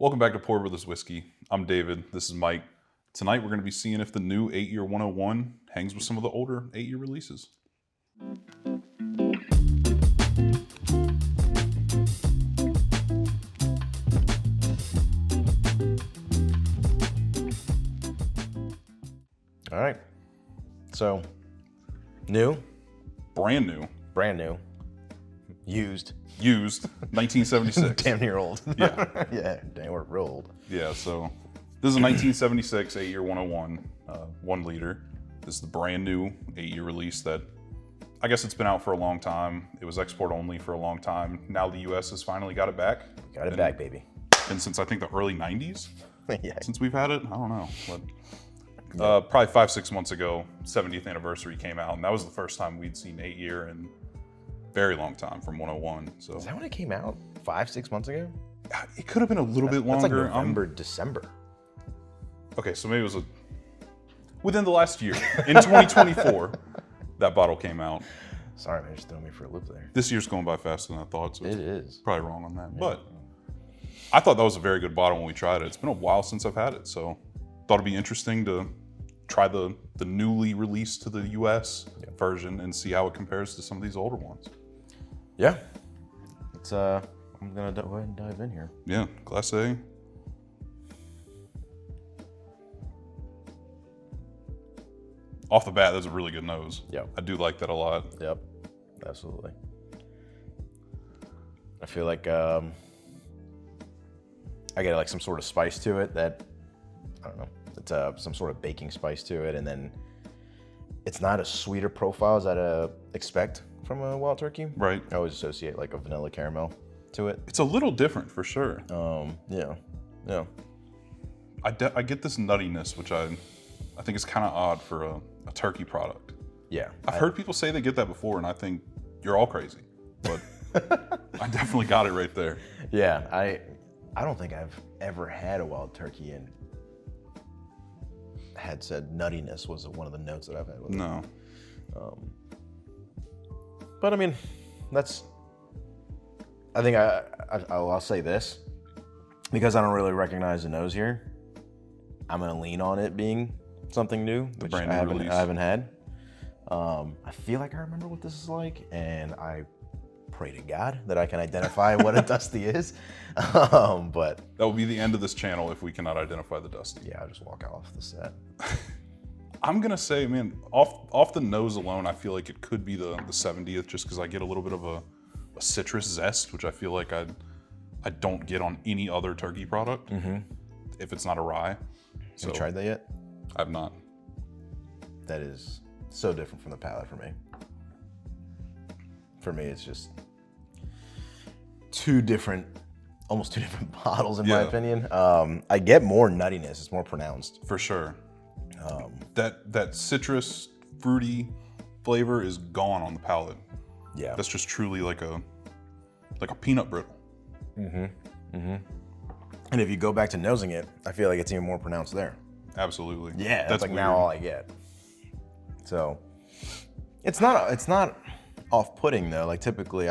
Welcome back to Pour Brothers Whiskey. I'm David. This is Mike. Tonight we're going to be seeing if the new 8-year 101 hangs with some of the older 8-year releases. All right. So, new, Brand new. brand new, used, Used. 1976. damn near old. Yeah. Yeah, damn, we're real old. Yeah, so this is a 1976 8-year 101, 1 liter. This is the brand new 8-year release that I guess it's been out for a long time. It was export only for a long time. Now the U.S. has finally got it back. Got it back, baby. And since I think the early 90s, Yeah. since we've had it, I don't know. But, probably 5-6 months ago, 70th anniversary came out, and that was the first time we'd seen 8-year in a very long time from 101. So Is that when it came out? 5-6 months ago? it could have been a little bit That's like longer. November, December. Okay, so maybe it was within the last year. In 2024, that bottle came out. Sorry, man, just threw me for a loop there. This year's going by faster than I thought, so It it's is. probably wrong on that. But I thought that was a very good bottle when we tried it. It's been a while since I've had it, so thought it'd be interesting to try the newly released to the US version and see how it compares to some of these older ones. Yeah. It's I'm gonna go ahead and dive in here. Yeah, Class A. Off the bat, that's a really good nose. Yep. I do like that a lot. Yep. Absolutely. I feel like I get like some sort of spice to it that I don't know. It's some sort of baking spice to it, and then it's not a sweeter profile as I'd expect from a wild turkey. Right. I always associate like a vanilla caramel to it. It's a little different for sure. Yeah. I get this nuttiness, which I think is kind of odd for a turkey product. Yeah. I've heard people say they get that before, and I think you're all crazy. But I definitely got it right there. Yeah. I don't think I've ever had a wild turkey and had said nuttiness was one of the notes that I've had with it. No. But I mean, I think I'll say this, because I don't really recognize the nose here. I'm gonna lean on it being something new, which I haven't had. I feel like I remember what this is like, and I pray to God that I can identify what a Dusty is. But That will be the end of this channel if we cannot identify the Dusty. yeah, I'll just walk off the set. I'm gonna say, man, off the nose alone, I feel like it could be the 70th, just because I get a little bit of a citrus zest, which I feel like I don't get on any other turkey product if it's not a rye. So Have you tried that yet? I've not. That is so different from the palate for me. For me, it's just almost two different bottles in my Yeah. opinion. I get more nuttiness; it's more pronounced. For sure. That citrus, fruity flavor is gone on the palate. Yeah, That's just truly like a peanut brittle. and if you go back to nosing it, I feel like it's even more pronounced there. Absolutely. Yeah, that's like weird. now all I get. So it's not off-putting though. Like typically,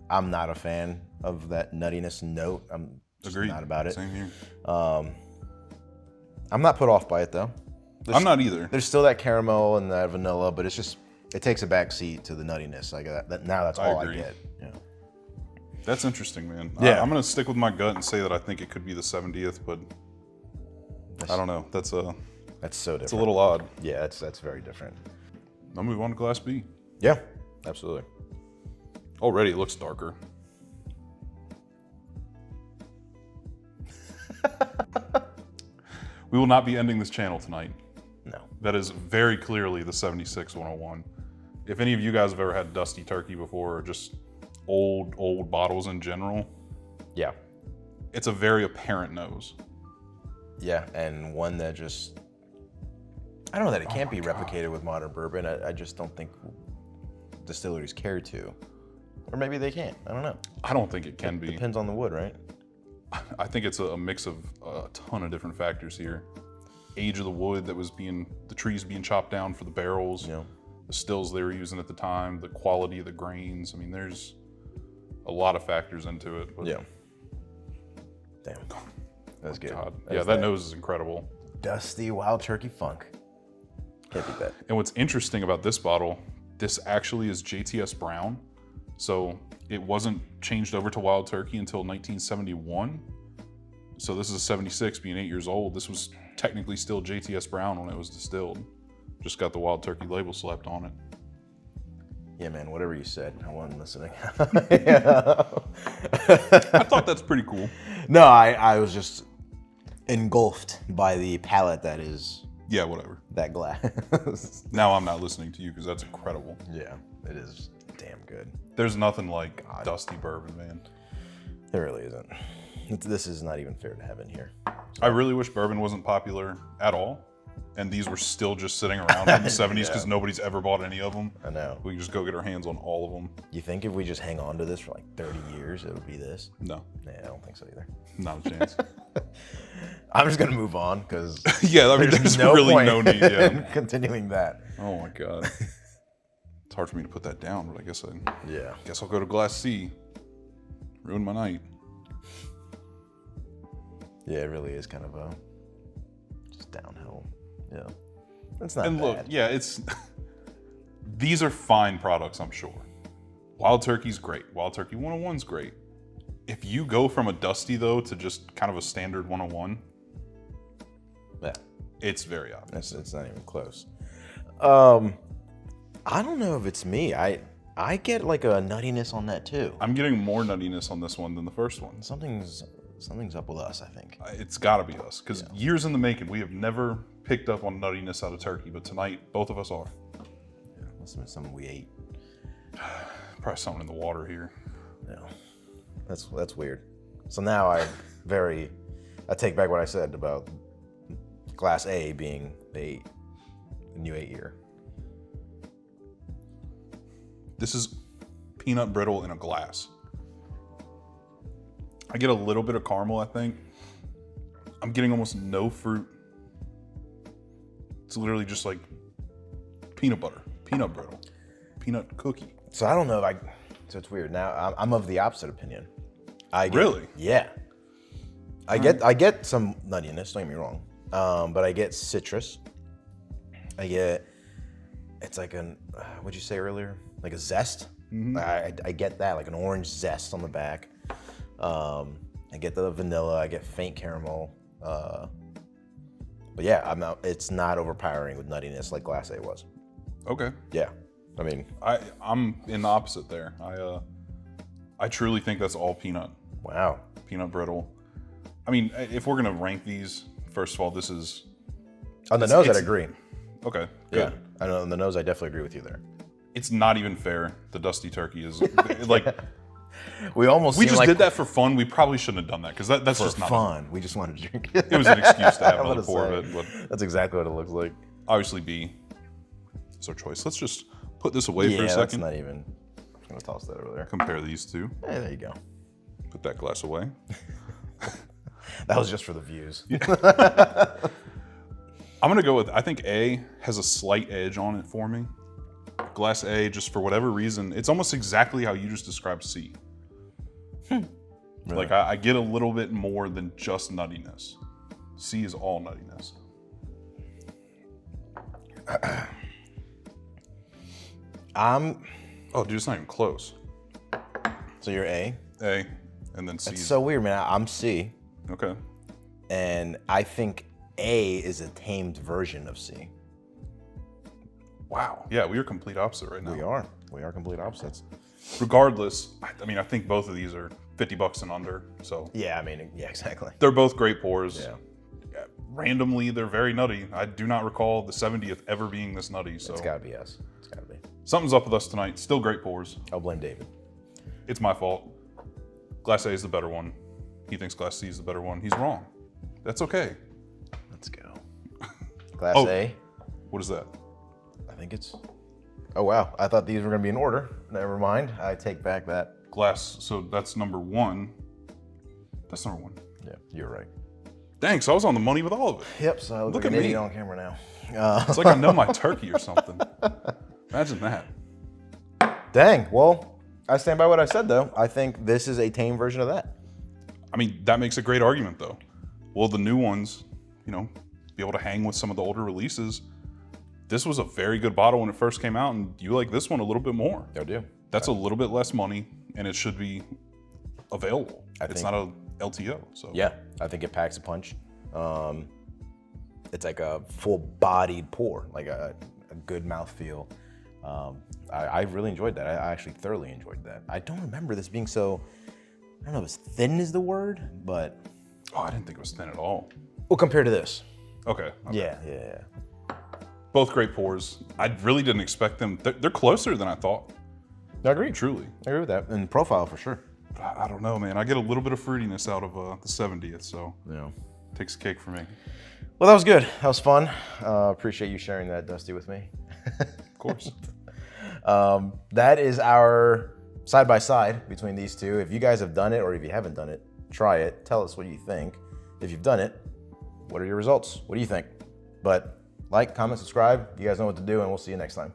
I'm not a fan of that nuttiness note. I'm just Agreed. not about it. Same here. I'm not put off by it though. I'm not either. There's still that caramel and that vanilla, but it takes a back seat to the nuttiness. Like that now that's all I agree. get. Yeah. That's interesting, man. Yeah. I'm gonna stick with my gut and say that I think it could be the 70th, but I don't know. That's so different. It's a little odd. Yeah, that's very different. I'll move on to Class B. Yeah, absolutely. Already it looks darker. We will not be ending this channel tonight. No. That is very clearly the 76 101. If any of you guys have ever had Dusty Turkey before, or just old bottles in general, Yeah. it's a very apparent nose. Yeah, and one that I don't know that it can't be God. replicated with modern bourbon. I just don't think distilleries care to. Or maybe they can't. I don't know. I don't think it can be. Depends on the wood, right? I think it's a mix of a ton of different factors here. Age of the wood the trees being chopped down for the barrels, Yeah. the stills they were using at the time, the quality of the grains. I mean, there's a lot of factors into it. But Yeah. Damn. That's good. God. That's Yeah, that nose is incredible. Dusty Wild Turkey Funk. Can't beat that. And what's interesting about this bottle, this actually is JTS Brown. So it wasn't changed over to Wild Turkey until 1971. So this is 76, being 8 years old. This was technically still JTS Brown when it was distilled. Just got the Wild Turkey label slapped on it. Yeah, man, whatever you said, I wasn't listening. I thought that's pretty cool. No, I was just engulfed by the palate that is Yeah, whatever. that glass. Now I'm not listening to you because that's incredible. Yeah, it is damn good. There's nothing like dusty bourbon, man. There really isn't. This is not even fair to have in here. I really wish bourbon wasn't popular at all, and these were still just sitting around in the 70s because nobody's ever bought any of them. I know. We can just go get our hands on all of them. You think if we just hang on to this for like 30 years, it would be this? No, Yeah, I don't think so either. not a chance. I'm just gonna move on because Yeah, I mean, there's really point no need. Yeah. in continuing that. Oh my god. It's hard for me to put that down, but I guess Yeah. I'll go to Glass C. Ruin my night. Yeah, it really is kind of a just downhill. Yeah. It's not And bad. look, yeah, it's these are fine products, I'm sure. Wild Turkey's great. Wild Turkey 101's great. If you go from a dusty though to just kind of a standard 101, Yeah. it's very obvious. It's not even close. I don't know if it's me. I get like a nuttiness on that too. I'm getting more nuttiness on this one than the first one. Something's up with us, I think. It's got to be us, because years in the making, we have never picked up on nuttiness out of turkey, but tonight, both of us are. Yeah, must have been something we ate. Probably something in the water here. Yeah. That's weird. So now I take back what I said about Glass A being the new 8 year. This is peanut brittle in a glass. I get a little bit of caramel, I think. I'm getting almost no fruit. It's literally just like peanut butter, peanut brittle, peanut cookie. So I don't know if so it's weird. Now I'm of the opposite opinion. Really? Yeah. I get some nuttiness, don't get me wrong. But I get citrus. It's like what'd you say earlier? Like a zest. Mm-hmm. I get that, like an orange zest on the back. I get the vanilla, I get faint caramel. But yeah, it's not overpowering with nuttiness like Glass A was. Okay. Yeah. I mean, I'm in the opposite there. I truly think that's all peanut. wow. Peanut brittle. I mean, if we're gonna rank these, first of all, this is On the nose, I'd agree. okay. Good. Yeah. I know on the nose, I definitely agree with you there. It's not even fair. The dusty turkey is like We almost we seem just like did that for fun. We probably shouldn't have done that because that's for just not fun. We just wanted to drink. It was an excuse to have I'm another gonna pour say, of it, but that's exactly what it looks like. obviously B. It's our choice. Let's just put this away for a That's second. not even. I'm gonna toss that over there. Compare these two. Hey, there you go. Put that glass away. That was just for the views. I'm gonna go with, I think A has a slight edge on it for me. Glass A, just for whatever reason, it's almost exactly how you just described C. Really? Like I get a little bit more than just nuttiness. C is all nuttiness. Oh, dude, it's not even close. So you're A. A, and then C. It's so weird, man. I'm C, Okay. and I think A is a tamed version of C. Wow. Yeah, we are complete opposite right now. We are complete opposites. Regardless, I mean, I think both of these are $50 and under. So Yeah, I mean, yeah, exactly. they're both great pours. Yeah. Randomly, they're very nutty. I do not recall the 70th ever being this nutty. So It's gotta be us. It's gotta be. something's up with us tonight. Still great pours. I'll blame David. It's my fault. Glass A is the better one. He thinks Glass C is the better one. He's wrong. That's okay. Let's go. Glass Oh. A. What is that? I think it's. Oh wow! I thought these were gonna be in order. Never mind. I take back that. Glass. So that's number one. That's number one. Yeah, you're right. Dang, so I was on the money with all of it. Yep. So I look Look like at an me. idiot on camera now. It's like I know my turkey or something. Imagine that. Dang. Well, I stand by what I said though. I think this is a tame version of that. I mean, that makes a great argument though. will the new ones, you know, be able to hang with some of the older releases? This was a very good bottle when it first came out, and you like this one a little bit more. I do. That's a little bit less money, and it should be available. It's not a LTO. So yeah, I think it packs a punch. It's like a full-bodied pour, like a good mouthfeel. I really enjoyed that. I actually thoroughly enjoyed that. I don't remember this being so, I don't know if it's thin is the word, but. Oh, I didn't think it was thin at all. Well, compared to this. Okay. Yeah. Both great pours. I really didn't expect them. They're closer than I thought. I agree. Truly. I agree with that. And profile for sure. But I don't know, man. I get a little bit of fruitiness out of the 70th, so yeah, takes a cake for me. Well, that was good. That was fun. Appreciate you sharing that, Dusty, with me. Of course. That is our side-by-side between these two. If you guys have done it or if you haven't done it, try it. Tell us what you think. If you've done it, what are your results? What do you think? But like, comment, subscribe. You guys know what to do, and we'll see you next time.